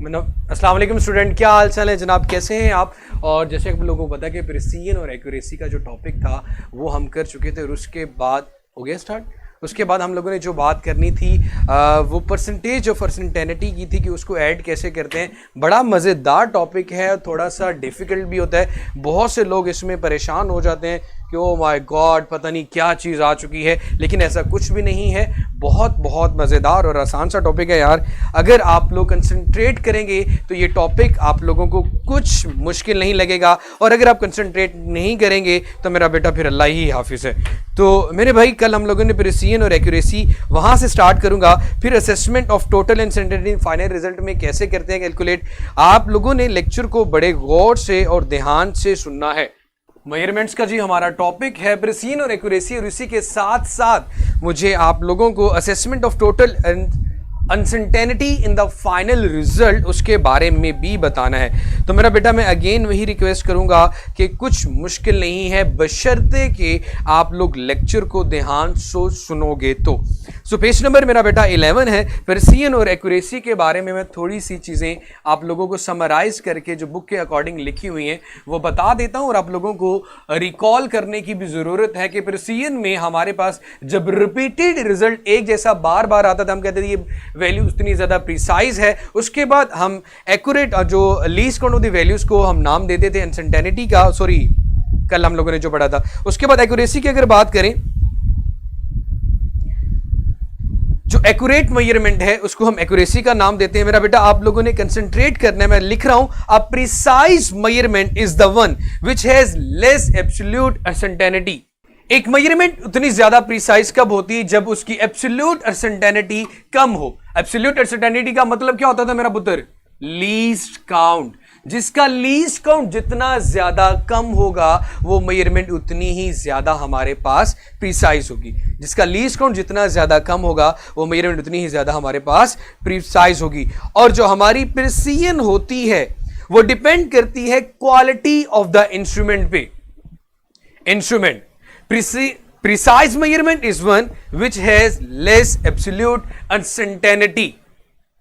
अस्सलाम वालेकुम स्टूडेंट, क्या हाल चाल है जनाब, कैसे हैं आप। और जैसे आप लोगों को पता है कि प्रिसीजन और एक्यूरेसी का जो टॉपिक था वो हम कर चुके थे और उसके बाद हो गया स्टार्ट। उसके बाद हम लोगों ने जो बात करनी थी वो परसेंटेज ऑफ परसेंटेनिटी की थी कि उसको ऐड कैसे करते हैं। बड़ा मज़ेदार टॉपिक है, थोड़ा सा डिफ़िकल्ट भी होता है। बहुत से लोग इसमें परेशान हो जाते हैं कि ओ माय गॉड पता नहीं क्या चीज़ आ चुकी है, लेकिन ऐसा कुछ भी नहीं है। बहुत बहुत मज़ेदार और आसान सा टॉपिक है यार। अगर आप लोग कंसंट्रेट करेंगे तो ये टॉपिक आप लोगों को कुछ मुश्किल नहीं लगेगा, और अगर आप कंसंट्रेट नहीं करेंगे तो मेरा बेटा फिर अल्लाह ही हाफिज़ है। तो मेरे भाई कल हम लोगों ने प्रिसीजन और एक्यूरेसी वहाँ से स्टार्ट करूँगा, फिर assessment of total and sentence final result में कैसे करते हैं कैलकुलेट। आप लोगों ने लेक्चर को बड़े गौर से और ध्यान से सुनना है। मेजरमेंट्स का जी हमारा टॉपिक है प्रिसीजन और एक्यूरेसी, और इसी के साथ साथ मुझे आप लोगों को assessment of total and uncertainty in the final result उसके बारे में भी बताना है। तो मेरा बेटा मैं अगेन वही रिक्वेस्ट करूंगा कि कुछ मुश्किल नहीं है, बशर्ते कि आप लोग लेक्चर को ध्यान से सुनोगे तो। सो पेज नंबर मेरा बेटा 11 है। प्रिसीजन और एक्यूरेसी के बारे में मैं थोड़ी सी चीज़ें आप लोगों को समराइज करके जो बुक के अकॉर्डिंग लिखी हुई हैं वो बता देता हूँ, और आप लोगों को रिकॉल करने की भी ज़रूरत है कि प्रिसीजन में हमारे पास जब रिपीटेड रिजल्ट एक जैसा बार बार आता था हम कहते थे ये वैल्यू उतनी ज़्यादा प्रिसाइज है। उसके बाद हम एक्यूरेट जो least count of the values को हम नाम देते थे अनसर्टेनिटी का, सॉरी कल हम लोगों ने जो पढ़ा था। उसके बाद एक्यूरेसी की अगर बात करें, जो एक्यूरेट मेजरमेंट है उसको हम एक्यूरेसी का नाम देते हैं। मेरा बेटा आप लोगों ने कंसंट्रेट करना है, मैं लिख रहा हूं अ precise measurement is the one which has less absolute uncertainty. एक मेजरमेंट उतनी ज्यादा प्रिसाइज कब होती है जब उसकी एब्सोल्यूट अनसर्टेनिटी कम हो। एब्सोल्यूट अनसर्टेनिटी का मतलब क्या होता था मेरा पुत्र? Least count. जिसका लीस्ट काउंट जितना ज्यादा कम होगा वो मेजरमेंट उतनी ही ज्यादा हमारे पास प्रिसाइज होगी। जिसका लीस्ट काउंट जितना ज्यादा कम होगा वो मेजरमेंट उतनी ही ज्यादा हमारे पास प्रिसाइज होगी। और जो हमारी प्रिसीजन होती है वो डिपेंड करती है क्वालिटी ऑफ द इंस्ट्रूमेंट पे। Instrument precise measurement is one which has less absolute uncertainty।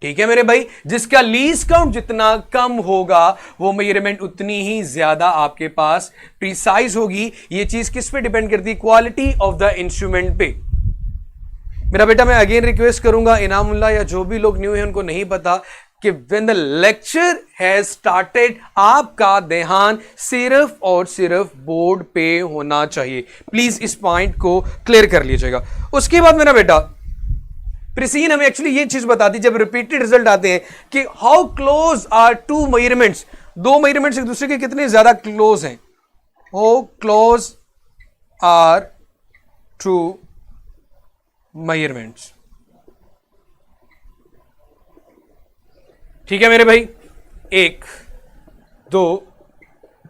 ठीक है मेरे भाई, जिसका लीस्ट काउंट जितना कम होगा वो मेजरमेंट उतनी ही ज्यादा आपके पास प्रिसाइज होगी। ये चीज किस पे डिपेंड करती है? क्वालिटी ऑफ द इंस्ट्रूमेंट पे। मेरा बेटा मैं अगेन रिक्वेस्ट करूंगा, इनामुल्लाह या जो भी लोग न्यू है उनको नहीं पता कि when the lecture has started आपका ध्यान सिर्फ और सिर्फ बोर्ड पे होना चाहिए। प्लीज इस पॉइंट को क्लियर कर लीजिएगा। उसके बाद मेरा बेटा प्रिसीजन हमें एक्चुअली ये चीज बताती है जब रिपीटेड रिजल्ट आते हैं कि how close are two measurements. दो मेजरमेंट्स एक दूसरे के कितने ज्यादा क्लोज हैं। How close are two measurements. ठीक है मेरे भाई, एक दो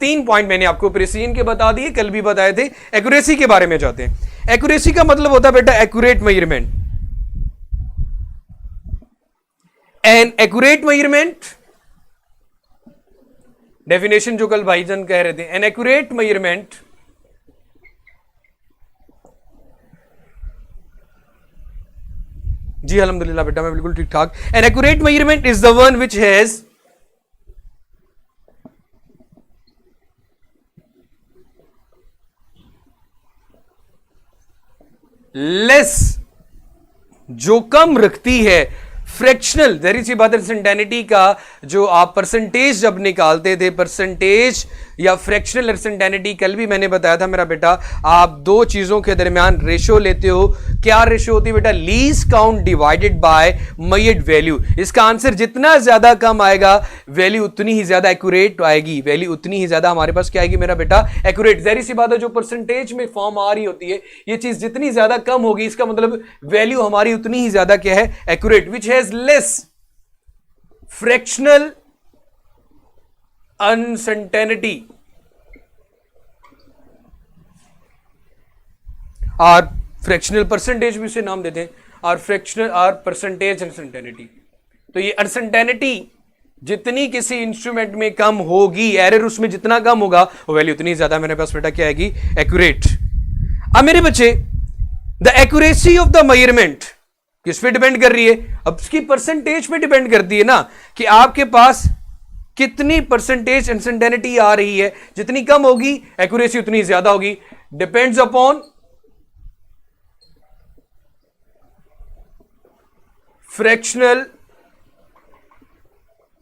तीन पॉइंट मैंने आपको प्रिसीजन के बता दिए, कल भी बताए थे। एक्यूरेसी के बारे में जाते हैं। एक्यूरेसी का मतलब होता है बेटा accurate measurement. An accurate measurement, definition जो कल भाईजान कह रहे थे, एन एक्यूरेट मेजरमेंट जी अल्हम्दुलिल्लाह बेटा मैं बिल्कुल ठीक ठाक। An accurate measurement is the one which has less, जो कम रखती है फ्रैक्शनल, जहरी सी बात है, अनसर्टेनिटी का जो आप परसेंटेज जब निकालते थे, परसेंटेज या फ्रैक्शनल अनसर्टेनिटी, कल भी मैंने बताया था मेरा बेटा आप दो चीजों के दरमियान रेशो लेते हो। क्या रेशो होती है बेटा? Least count divided by measured value. इसका आंसर जितना ज्यादा कम आएगा वैल्यू उतनी ही ज्यादा एक्यूरेट आएगी, वैल्यू उतनी ही ज्यादा हमारे पास क्या आएगी मेरा बेटा? एक्यूरेट। जहरी सी बात है, जो परसेंटेज में फॉर्म आ रही होती है ये चीज जितनी ज्यादा कम होगी इसका मतलब वैल्यू हमारी उतनी ही ज्यादा क्या है? Accurate. Which has less fractional uncertainty और फ्रैक्शनल परसेंटेज भी उसे नाम देते हैं, और फ्रैक्शनल और परसेंटेज अनसर्टेनिटी। तो ये अनसर्टेनिटी जितनी किसी इंस्ट्रूमेंट में कम होगी, एरर उसमें जितना कम होगा वो वैल्यू उतनी ज्यादा मेरे पास बेटा क्या आएगी? एक्यूरेट। अब मेरे बच्चे the accuracy of the measurement किस पे डिपेंड कर रही है? अब इसकी परसेंटेज पे डिपेंड करती है ना, कि आपके पास कितनी परसेंटेज इंस्टेंटेनिटी आ रही है। जितनी कम होगी एक्यूरेसी उतनी ज्यादा होगी। Depends upon fractional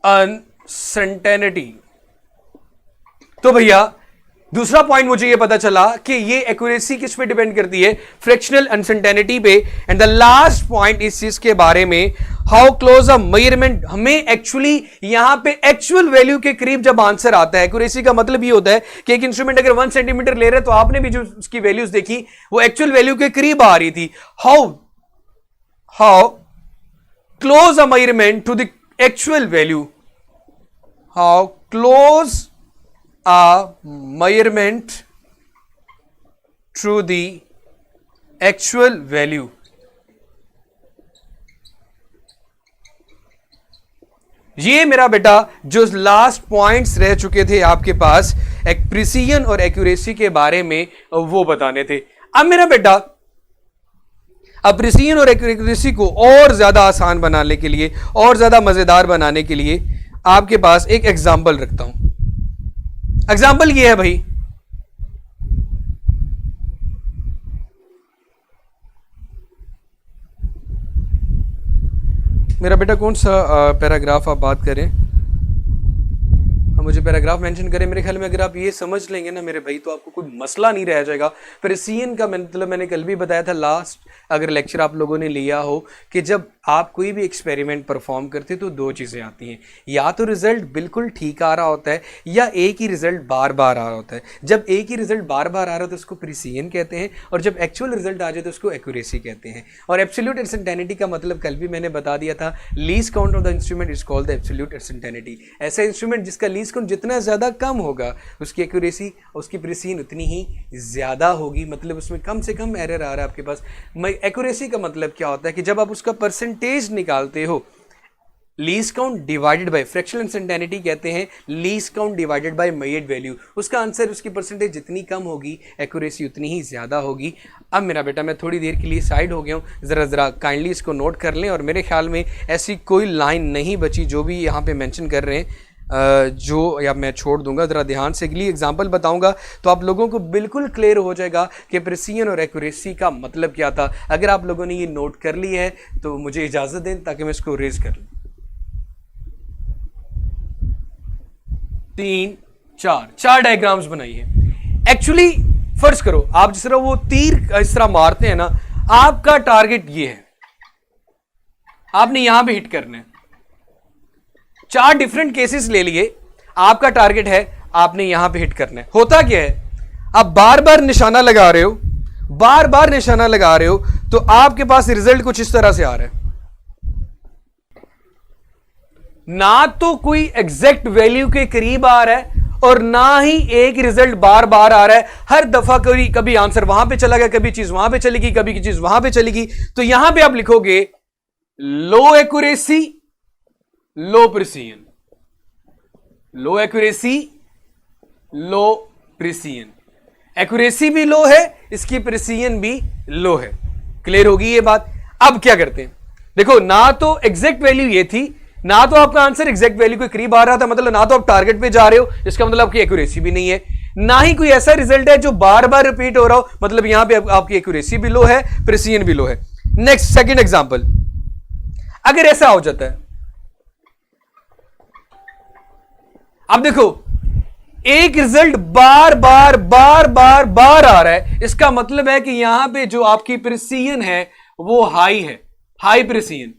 uncertainty. तो भैया दूसरा पॉइंट मुझे ये पता चला कि ये एक्यूरेसी किस पे डिपेंड करती है? फ्रैक्शनल अनसर्टेनिटी पे। एंड द लास्ट पॉइंट इस चीज के बारे में, हाउ क्लोज अ मेजरमेंट, हमें एक्चुअली यहां पे एक्चुअल वैल्यू के करीब जब आंसर आता है। एक्यूरेसी का मतलब ये होता है कि एक इंस्ट्रूमेंट अगर 1 सेंटीमीटर ले रहे हैं तो आपने भी जो उसकी वैल्यूज देखी वो एक्चुअल वैल्यू के करीब आ रही थी। How close a measurement to the actual value, how close a measurement to the actual value। ये मेरा बेटा जो लास्ट पॉइंट्स रह चुके थे आपके पास एक प्रिसीजन और एक्यूरेसी के बारे में, वो बताने थे। अब मेरा बेटा अब प्रिसीजन और एक्यूरेसी को और ज्यादा आसान बनाने के लिए, और ज्यादा मजेदार बनाने के लिए आपके पास एक एग्जाम्पल रखता हूं। एग्जाम्पल ये है भाई, मेरा बेटा कौन सा पैराग्राफ आप बात करें? मुझे पैराग्राफ मेंशन करें। मेरे ख्याल में अगर आप ये समझ लेंगे ना मेरे भाई, तो आपको कोई मसला नहीं रह जाएगा। प्रिसीजन का मतलब मैंने कल भी बताया था, लास्ट अगर लेक्चर आप लोगों ने लिया हो, कि जब आप कोई भी एक्सपेरिमेंट परफॉर्म करते तो दो चीज़ें आती हैं, या तो रिजल्ट बिल्कुल ठीक आ रहा होता है या एक ही रिजल्ट बार बार आ रहा होता है। जब एक ही रिजल्ट बार बार आ रहा है तो उसको प्रिसीजन कहते हैं, और जब एक्चुअल रिजल्ट आ जाए तो उसको एक्यूरेसी कहते हैं। और एब्सोल्यूट इंस्टेंटेनिटी का मतलब कल भी मैंने बता दिया था, least count of the instrument is called the absolute instantaneity. ऐसा इंस्ट्रूमेंट जिसका लीस्ट काउंट जितना ज़्यादा कम होगा उसकी एक्यूरेसी, उसकी प्रिसीजन उतनी ही ज़्यादा होगी। मतलब उसमें कम से कम एरर आ रहा है आपके पास। एक्यूरेसी का मतलब क्या होता है कि जब आप उसका परसेंटेज निकालते हो, least count divided by, fractional instantaneity कहते हैं least count divided by measured value. उसका आंसर, उसकी परसेंटेज जितनी कम होगी एक्यूरेसी उतनी ही ज़्यादा होगी। अब मेरा बेटा मैं थोड़ी देर के लिए साइड हो गया हूँ, ज़रा काइंडली इसको नोट कर लें। और मेरे ख्याल में ऐसी कोई लाइन नहीं बची जो भी यहाँ पे मेंशन कर रहे हैं जो या मैं छोड़ दूंगा। ज़रा ध्यान से अगली एग्जांपल बताऊंगा तो आप लोगों को बिल्कुल क्लियर हो जाएगा कि प्रिसीजन और एक्यूरेसी का मतलब क्या था। अगर आप लोगों ने ये नोट कर ली है तो मुझे इजाज़त दें ताकि मैं इसको रेज कर लूँ। 4 डायग्राम्स बनाइए। एक्चुअली फर्ज करो आप जिस तरह वो तीर इस तरह मारते हैं ना, आपका टारगेट ये है, आपने यहां पे हिट करना है। 4 डिफरेंट केसेस ले लिए, आपका टारगेट है आपने यहां पे हिट करना है। होता क्या है, आप बार बार निशाना लगा रहे हो, बार बार निशाना लगा रहे हो, तो आपके पास रिजल्ट कुछ इस तरह से आ रहा है। ना तो कोई एग्जैक्ट वैल्यू के करीब आ रहा है और ना ही एक रिजल्ट बार बार आ रहा है। हर दफा कभी आंसर वहां पे चला गया, कभी चीज वहां पे चलेगी, कभी की चीज वहां पे चलेगी। तो यहां पे आप लिखोगे लो एक्यूरेसी, लो प्रिसीजन, लो एक्यूरेसी, लो प्रिसीजन। एक्यूरेसी भी लो है, इसकी प्रिसीजन भी लो है। क्लियर होगी ये बात? अब क्या करते हैं, देखो ना तो एग्जैक्ट वैल्यू ये थी, ना तो आपका आंसर एग्जैक्ट वैल्यू के करीब आ रहा था, मतलब ना तो आप टारगेट पे जा रहे हो, इसका मतलब आपकी एक्यूरेसी भी नहीं है, ना ही कोई ऐसा रिजल्ट है जो बार बार रिपीट हो रहा हो, मतलब यहां पे आपकी एक्यूरेसी भी लो है, प्रिसीजन भी लो है। नेक्स्ट सेकंड एग्जांपल, अगर ऐसा हो जाता है, अब देखो एक रिजल्ट बार बार बार बार बार आ रहा है, इसका मतलब है कि यहां पे जो आपकी प्रिसीजन है वो हाई है, हाई प्रिसीजन।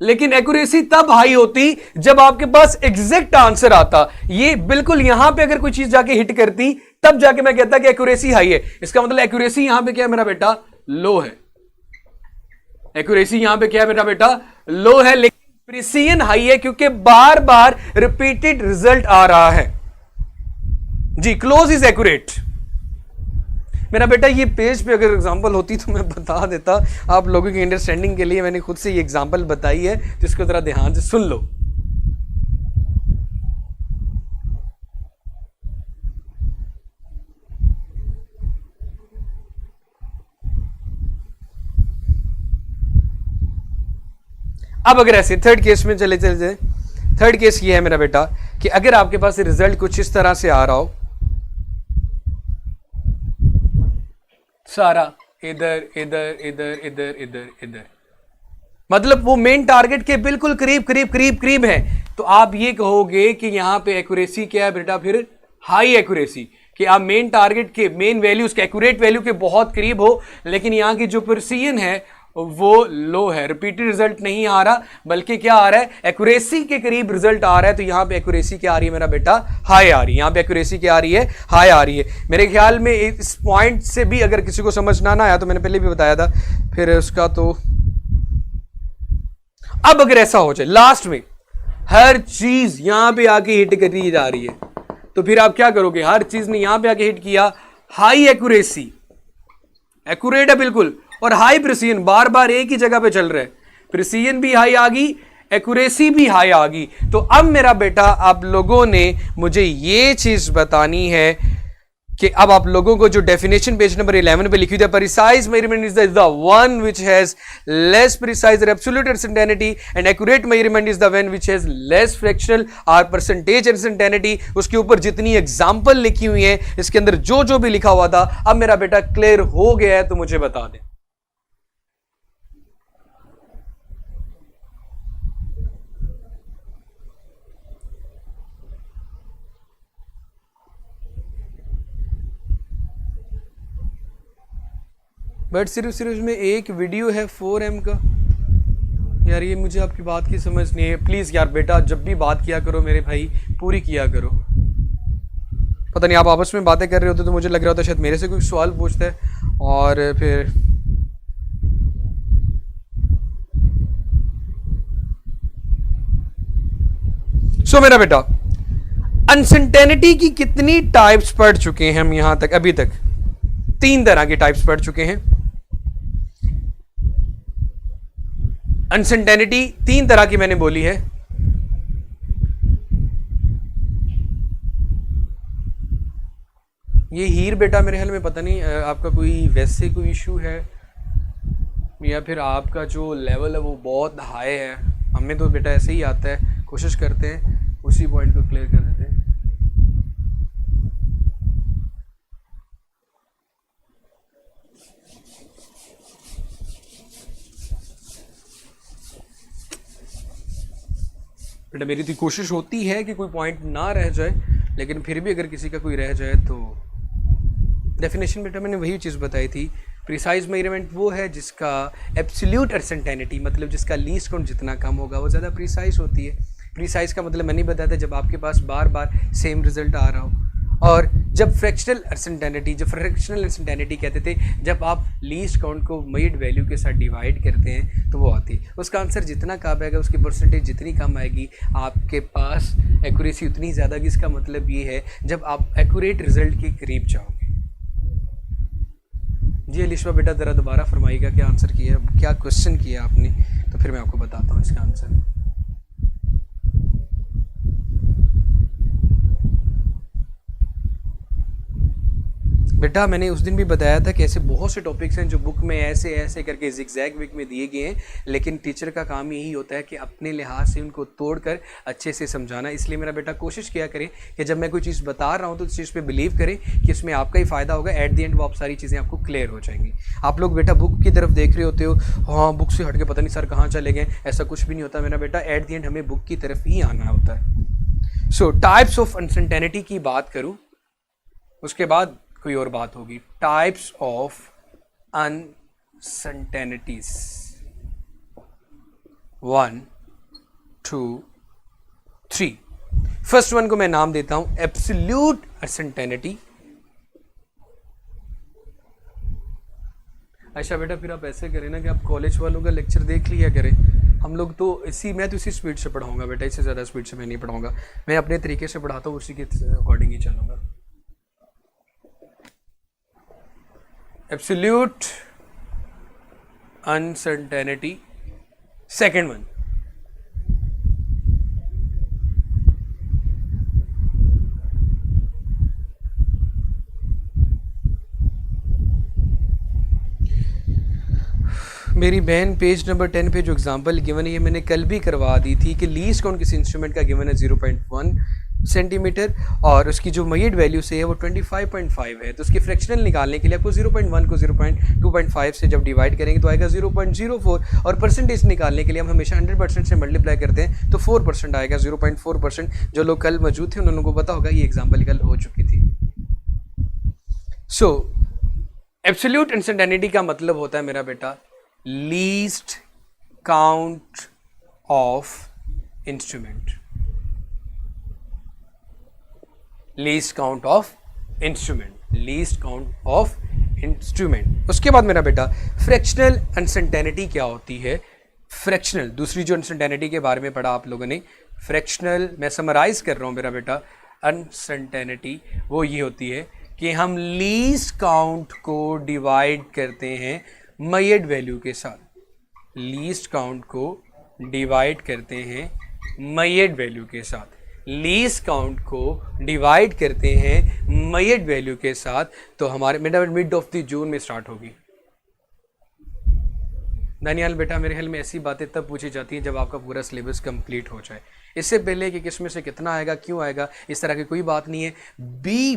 लेकिन एक्यूरेसी तब हाई होती जब आपके पास एग्जैक्ट आंसर आता। ये बिल्कुल यहां पे अगर कोई चीज जाके हिट करती तब जाके मैं कहता कि एक्यूरेसी हाई है। इसका मतलब एक्यूरेसी यहां पे क्या है मेरा बेटा, लो है। एक्यूरेसी यहां पे क्या है मेरा बेटा, लो है, लेकिन प्रिसीजन हाई है क्योंकि बार बार रिपीटेड रिजल्ट आ रहा है। जी, क्लोज इज एक्यूरेट। मेरा बेटा ये पेज पे अगर एग्जांपल होती तो मैं बता देता, आप लोगों की अंडरस्टैंडिंग के लिए मैंने खुद से ये एग्जांपल बताई है, जिसको जरा ध्यान से सुन लो। अब अगर ऐसे थर्ड केस में चले चले, थर्ड केस ये है मेरा बेटा कि अगर आपके पास रिजल्ट कुछ इस तरह से आ रहा हो, सारा इधर इधर इधर इधर इधर इधर, मतलब वो मेन टारगेट के बिल्कुल करीब करीब करीब करीब है, तो आप ये कहोगे कि यहां पे एक्यूरेसी क्या है बेटा, फिर हाई एक्यूरेसी, कि आप मेन टारगेट के मेन वैल्यू उसके एक्यूरेट वैल्यू के बहुत करीब हो, लेकिन यहां की जो प्रिसीजन है वो लो है, रिपीटेड रिजल्ट नहीं आ रहा, बल्कि क्या आ रहा है, एक्यूरेसी के करीब रिजल्ट आ रहा है। तो यहां पे एक्यूरेसी क्या आ रही है मेरा बेटा, हाई आ रही है। यहां पे एक्यूरेसी क्या आ रही है, हाई आ रही है। मेरे ख्याल में इस पॉइंट से भी अगर किसी को समझ ना आया तो मैंने पहले भी बताया था, फिर उसका तो अब अगर ऐसा हो जाए लास्ट में हर चीज यहां पे आके हिट करी जा रही है, तो फिर आप क्या करोगे, हर चीज ने यहां पे आके हिट किया, हाई एक्यूरेसी, एक्यूरेट है बिल्कुल, और हाई प्रिसीजन, बार बार एक ही जगह पे चल रहा है, प्रिसीजन भी हाई आ गई, एक्यूरेसी भी हाई आ गई। तो अब मेरा बेटा आप लोगों ने मुझे ये चीज बतानी है कि अब आप लोगों को जो डेफिनेशन पेज नंबर 11 पे लिखी हुई है, precise measurement is the one which has less precise और absolute uncertainty and accurate measurement is the one which has less fractional और परसेंटेज अनसर्टेनिटी। उसके ऊपर जितनी एग्जांपल लिखी हुई है, इसके अंदर जो जो भी लिखा हुआ था, अब मेरा बेटा क्लियर हो गया है तो मुझे बता दें। बट सिर्फ इसमें एक वीडियो है 4M का, यार ये मुझे आपकी बात की समझ नहीं है। प्लीज़ यार बेटा जब भी बात किया करो मेरे भाई, पूरी किया करो। पता नहीं आप आपस में बातें कर रहे होते तो मुझे लग रहा होता शायद मेरे से कोई सवाल पूछता है और फिर मेरा बेटा अनसर्टेनिटी की कितनी टाइप्स पढ़ चुके हैं हम यहां तक, अभी तक 3 तरह के टाइप्स पढ़ चुके हैं। अनसर्टेनिटी 3 तरह की मैंने बोली है। ये हीर बेटा मेरे ख्याल में पता नहीं आपका कोई वैसे कोई इशू है या फिर आपका जो लेवल है वो बहुत हाई है। हमें तो बेटा ऐसे ही आता है, कोशिश करते हैं उसी पॉइंट को क्लियर कर देते हैं। बेटा मेरी तो कोशिश होती है कि कोई पॉइंट ना रह जाए, लेकिन फिर भी अगर किसी का कोई रह जाए तो डेफिनेशन बेटा मैंने वही चीज़ बताई थी। प्रिसाइज मेजरमेंट वो है जिसका एब्सोल्यूट अनसर्टेनिटी, मतलब जिसका लीस्ट काउंट जितना कम होगा वो ज़्यादा प्रिसाइज होती है। प्रिसाइज का मतलब मैंने बताया था जब आपके पास बार बार सेम रिजल्ट आ रहा हो। और जब फ्रैक्शनल अनसर्टेनिटी, जब फ्रैक्शनल अनसर्टेनिटी कहते थे जब आप लीस्ट काउंट को मेड वैल्यू के साथ डिवाइड करते हैं तो वो आती है। उसका आंसर जितना कम आएगा उसकी परसेंटेज जितनी कम आएगी, आपके पास एक्यूरेसी उतनी ज़्यादा की। इसका मतलब ये है जब आप एक्यूरेट रिजल्ट के करीब जाओगे। जी अलिशा बेटा ज़रा दोबारा फरमाइएगा क्या आंसर किया, क्या क्वेश्चन किया आपने, तो फिर मैं आपको बताता हूँ इसका आंसर। बेटा मैंने उस दिन भी बताया था कि ऐसे बहुत से टॉपिक्स हैं जो बुक में ऐसे ऐसे करके जिगजैग विक में दिए गए हैं, लेकिन टीचर का काम यही होता है कि अपने लिहाज से उनको तोड़कर अच्छे से समझाना। इसलिए मेरा बेटा कोशिश किया करें कि जब मैं कोई चीज़ बता रहा हूँ तो उस चीज़ पे बिलीव करें कि इसमें आपका ही फ़ायदा होगा। एट द एंड वो आप सारी चीज़ें आपको क्लियर हो जाएंगी। आप लोग बेटा बुक की तरफ देख रहे होते हो, हाँ बुक से हट के पता नहीं सर कहाँ चले गए, ऐसा कुछ भी नहीं होता मेरा बेटा। एट द एंड हमें बुक की तरफ ही आना होता है। सो टाइप्स ऑफ अनसर्टेनिटी की बात करूँ, उसके बाद कोई और बात होगी। Types of uncertainties 1 2 3। First one को मैं नाम देता हूं एब्सोल्यूट अनसर्टेनिटी। अच्छा बेटा फिर आप ऐसे करें ना कि आप कॉलेज वालों का लेक्चर देख लिया करें। हम लोग तो मैं तो इसी स्पीड से पढ़ाऊंगा बेटा, इससे ज़्यादा स्पीड से मैं नहीं पढ़ाऊंगा। मैं अपने तरीके से पढ़ाता हूँ, उसी के अकॉर्डिंग ही चलूँगा। Absolute uncertainty second one. मेरी बहन पेज नंबर 10 पे जो एग्जांपल गिवन है ये मैंने कल भी करवा दी थी कि लीस्ट काउंट किसी इंस्ट्रूमेंट का गिवन है 0.1 सेंटीमीटर और उसकी जो मयड वैल्यू से है वो 25.5 है। तो उसकी फ्रैक्शनल निकालने के लिए आपको 0.1 को 0.2.5 से जब डिवाइड करेंगे तो आएगा 0.04 और परसेंटेज निकालने के लिए हम हमेशा 100% से मल्टीप्लाई करते हैं तो 4% आएगा। 0.4%। जो लोग कल मौजूद थे उन लोगों को पता होगा ये एग्जाम्पल कल हो चुकी थी। सो एब्सोल्यूट इंस्टेंटेनिटी का मतलब होता है मेरा बेटा least count of instrument, least count of instrument, least count of instrument. उसके बाद मेरा बेटा फ्रैक्शनल अनसर्टेनिटी क्या होती है। फ्रैक्शनल, दूसरी जो अनसर्टेनिटी के बारे में पढ़ा आप लोगों ने, फ्रैक्शनल, मैं समराइज कर रहा हूं मेरा बेटा, अनसर्टेनिटी वो ये होती है कि हम लीस्ट काउंट को डिवाइड करते हैं मयड वैल्यू के साथ। लीस्ट काउंट को डिवाइड करते हैं मयड वैल्यू के साथ। लीस्ट काउंट को डिवाइड करते हैं मयड वैल्यू के साथ। तो हमारे मिड ऑफ द जून में स्टार्ट होगी। दानियाल बेटा मेरे ख्याल में ऐसी बातें तब पूछी जाती हैं जब आपका पूरा सिलेबस कंप्लीट हो जाए। इससे पहले कि किस में से कितना आएगा, क्यों आएगा, इस तरह की कोई बात नहीं है। बी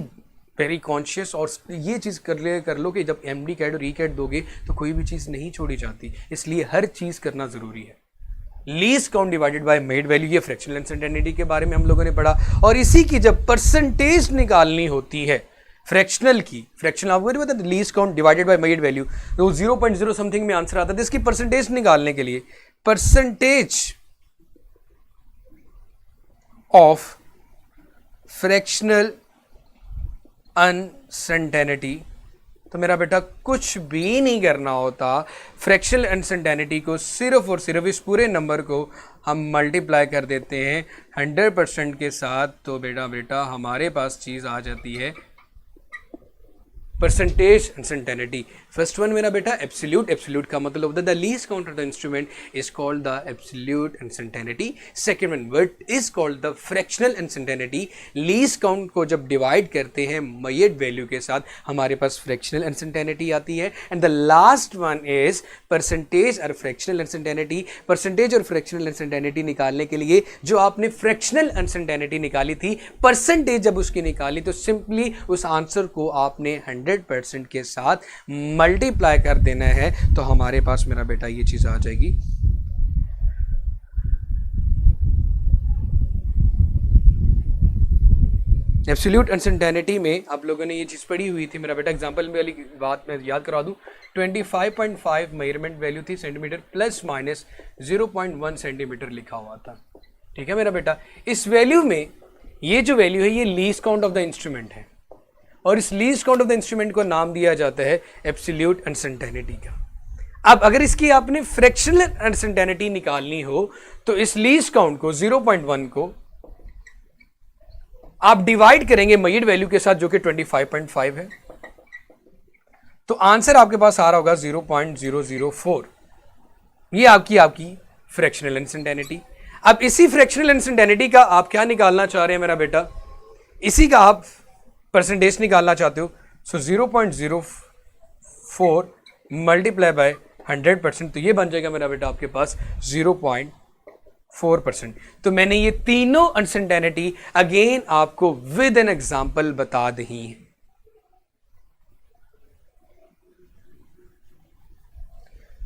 वेरी कॉन्शियस और ये चीज़ कर लो कि जब एमडी कैट और ई कैट दोगे तो कोई भी चीज़ नहीं छोड़ी जाती, इसलिए हर चीज़ करना ज़रूरी है। Least count divided bye made value, ये फ्रैक्शनल अनसर्टेनिटी के बारे में हम लोगों ने पढ़ा। और इसी की जब परसेंटेज निकालनी होती है फ्रैक्शनल की, फ्रैक्शनल आपको नहीं पता, least count divided bye made value, तो 0.0 समथिंग में आंसर आता था। इसकी परसेंटेज निकालने के लिए परसेंटेज ऑफ फ्रैक्शनल अनसर्टेनिटी, तो मेरा बेटा कुछ भी नहीं करना होता। फ्रैक्शनल अनसर्टेनिटी को सिर्फ और सिर्फ इस पूरे नंबर को हम मल्टीप्लाई कर देते हैं 100% के साथ, तो बेटा हमारे पास चीज़ आ जाती है परसेंटेज अनसर्टेनिटी। फर्स्ट वन मेरा बेटा एब्सोल्यूट, एब्सोल्यूट का मतलब होता है the least count of the instrument is called the absolute uncertainty. Second one what is called the fractional uncertainty. Least count को जब डिवाइड करते हैं मयड वैल्यू के साथ हमारे पास फ्रैक्शनल अनसर्टेनिटी आती है। And the last one is percentage और फ्रैक्शनल अनसर्टेनिटी। परसेंटेज और फ्रैक्शनल अनसर्टेनिटी निकालने के लिए जो आपने फ्रैक्शनल अनसर्टेनिटी निकाली थी, परसेंटेज जब उसकी निकाली तो सिंपली उस आंसर को आपने 100% के साथ मल्टीप्लाई कर देना है, तो हमारे पास मेरा बेटा ये चीज आ जाएगी। एब्सोल्यूट अनसर्टेनिटी में आप लोगों ने ये चीज पढ़ी हुई थी मेरा बेटा, एग्जांपल में वाली बात मैं याद करा दूं। 25.5 मेजरमेंट वैल्यू थी सेंटीमीटर, प्लस माइनस 0.1 सेंटीमीटर लिखा हुआ था। ठीक है मेरा बेटा, इस वैल्यू में ये जो वैल्यू है ये least count of the instrument है और इस least count of the instrument को नाम दिया जाता है एब्सोल्यूट अनसर्टेनिटी का। अब अगर इसकी आपने फ्रैक्शनल अनसर्टेनिटी निकालनी हो तो इस लीस्ट काउंट को 0.1 को आप डिवाइड करेंगे मयड वैल्यू के साथ जो कि 25.5 है, तो आंसर आपके पास आ रहा होगा 0.004। ये आपकी फ्रैक्शनल अनसर्टेनिटी। अब इसी फ्रैक्शनल अनसर्टेनिटी का आप क्या निकालना चाह रहे हैं मेरा बेटा, इसी का आप परसेंटेज निकालना चाहते हो। सो 0.04 मल्टीप्लाई बाय 100%, तो ये बन जाएगा मेरा बेटा आपके पास 0.4%। तो मैंने ये तीनों अनसर्टेनिटी अगेन आपको विद एन एग्जांपल बता दी है।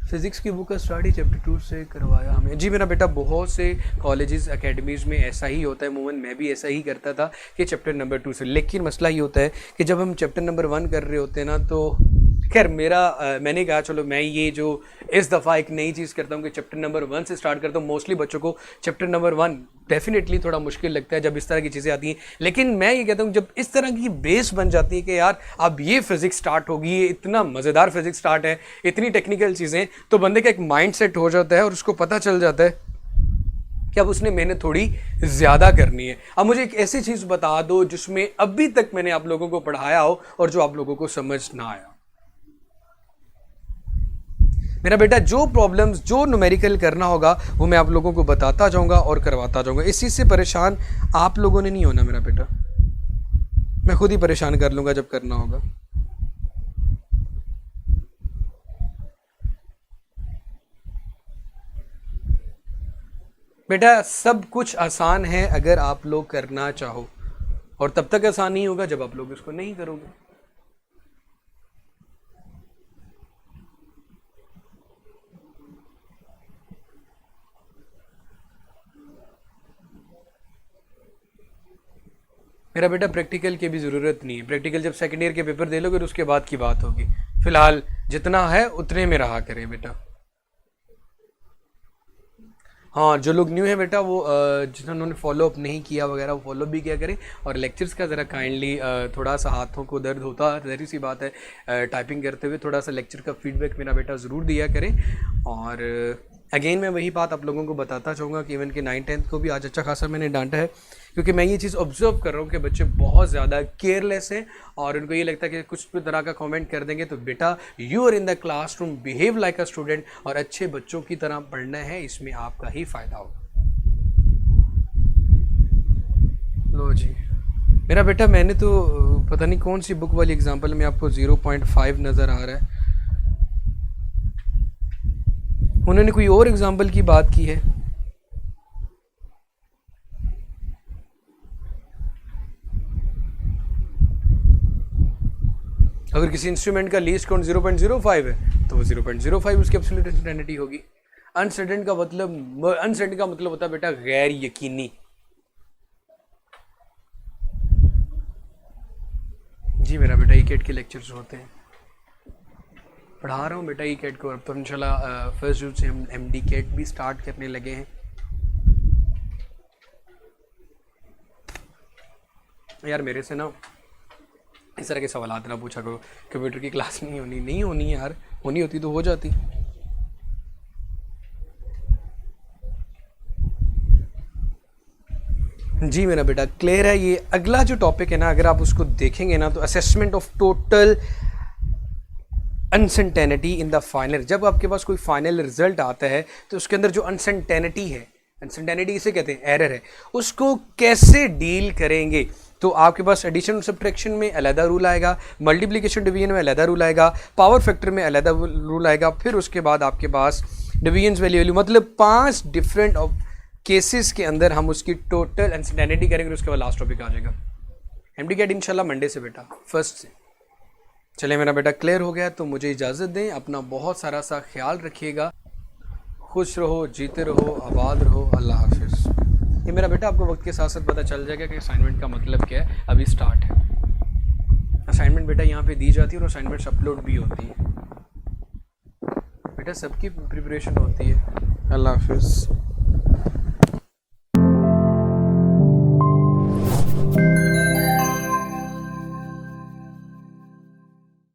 फिजिक्स की बुक का स्टडी चैप्टर 2 से करवाया हमें। जी मेरा बेटा, बहुत से कॉलेजेस एकेडमीज़ में ऐसा ही होता है, मूमन मैं भी ऐसा ही करता था कि चैप्टर नंबर 2 से। लेकिन मसला ये होता है कि जब हम चैप्टर नंबर 1 कर रहे होते हैं ना, तो खैर मैंने कहा चलो मैं ये जो इस दफ़ा एक नई चीज़ करता हूँ कि चैप्टर नंबर 1 से स्टार्ट करता हूँ। मोस्टली बच्चों को चैप्टर नंबर 1 डेफिनेटली थोड़ा मुश्किल लगता है जब इस तरह की चीज़ें आती हैं, लेकिन मैं ये कहता हूँ जब इस तरह की बेस बन जाती है कि यार अब ये फिजिक्स स्टार्ट होगी, ये इतना मज़ेदार फिजिक्स स्टार्ट है, इतनी टेक्निकल चीज़ें, तो बंदे का एक माइंड सेट हो जाता है और उसको पता चल जाता है कि अब उसने मेहनत थोड़ी ज़्यादा करनी है। अब मुझे एक ऐसी चीज़ बता दो जिसमें अभी तक मैंने आप लोगों को पढ़ाया हो और जो आप लोगों को समझ ना आया। मेरा बेटा जो प्रॉब्लम्स, जो न्यूमेरिकल करना होगा वो मैं आप लोगों को बताता जाऊंगा और करवाता जाऊंगा। इस चीज़ से परेशान आप लोगों ने नहीं होना मेरा बेटा, मैं खुद ही परेशान कर लूंगा जब करना होगा। बेटा सब कुछ आसान है अगर आप लोग करना चाहो, और तब तक आसान नहीं होगा जब आप लोग इसको नहीं करोगे। मेरा बेटा प्रैक्टिकल की भी ज़रूरत नहीं है, प्रैक्टिकल जब सेकेंड ईयर के पेपर दे लोगे तो उसके बाद की बात होगी, फिलहाल जितना है उतने में रहा करें बेटा। हाँ, जो लोग न्यू है बेटा वो जिन्होंने फॉलो अप नहीं किया वगैरह वो फॉलो भी किया करें, और लेक्चर्स का ज़रा काइंडली थोड़ा सा हाथों को दर्द होता है, ज़हरी सी बात है, टाइपिंग करते हुए थोड़ा सा लेक्चर का फीडबैक मेरा बेटा ज़रूर दिया करें। और अगेन मैं वही बात आप लोगों को बताता चाहूँगा कि इवन के 9th-10th को भी आज अच्छा खासा मैंने डांटा है, क्योंकि मैं ये चीज़ ऑब्जर्व कर रहा हूँ कि बच्चे बहुत ज़्यादा केयरलेस हैं, और उनको ये लगता है कि कुछ भी तरह का कमेंट कर देंगे तो बेटा you are in the classroom, behave like a student, और अच्छे बच्चों की तरह पढ़ना है, इसमें आपका ही फ़ायदा होगा। लो जी मेरा बेटा, मैंने तो पता नहीं कौन सी बुक वाली एग्जाम्पल में आपको 0.5 नज़र आ रहा है, उन्होंने कोई और एग्जाम्पल की बात की है। अगर किसी इंस्ट्रूमेंट का लीस्ट काउंट 0.05 है तो वो 0.05 उसकी एब्सोल्यूट अनसर्टेनिटी होगी। अनसर्टेन का मतलब होता है बेटा गैर यकीनी। जी मेरा बेटा ई कैट के लेक्चर्स होते हैं, पढ़ा रहा हूँ बेटा ई कैट को। अब तो इंशाल्लाह फर्स्ट जून से हम एमडी कैट भी स्टार्ट करने लगे हैं। यार मेरे से ना इस तरह के सवाल ना पूछा करो, कंप्यूटर की क्लास नहीं होनी यार, होनी होती तो हो जाती। जी मेरा बेटा क्लियर है। ये अगला जो टॉपिक है ना, अगर आप उसको देखेंगे ना तो assessment of total uncertainty in the final. जब आपके पास कोई फाइनल रिजल्ट आता है तो उसके अंदर जो अनसर्टेनिटी है, अनसर्टेनिटी किसे कहते हैं, एरर है, उसको कैसे डील करेंगे। तो आपके पास एडिशन सब्ट्रैक्शन में अलग रूल आएगा, मल्टीप्लिकेशन डिवीजन में अलग रूल आएगा, पावर फैक्टर में अलग रूल आएगा, फिर उसके बाद आपके पास डिवीजन वैल्यू मतलब 5 डिफरेंट केसेस के अंदर हम उसकी टोटल अनसर्टेनिटी करेंगे। उसके बाद लास्ट टॉपिक आ जाएगा एमडी कैट इंशाल्लाह मंडे से बेटा, फर्स्ट से। चले मेरा बेटा क्लियर हो गया तो मुझे इजाज़त दें, अपना बहुत सारा सा ख्याल रखिएगा, खुश रहो, जीते रहो, आबाद रहो, अल्लाह हाफिज़। ये मेरा बेटा आपको वक्त के साथ साथ पता चल जाएगा कि असाइनमेंट का मतलब क्या है। अभी स्टार्ट है असाइनमेंट बेटा, यहाँ पे दी जाती है और असाइनमेंट्स अपलोड भी होती है बेटा, सबकी प्रिपरेशन होती है। अल्लाह हाफिज़।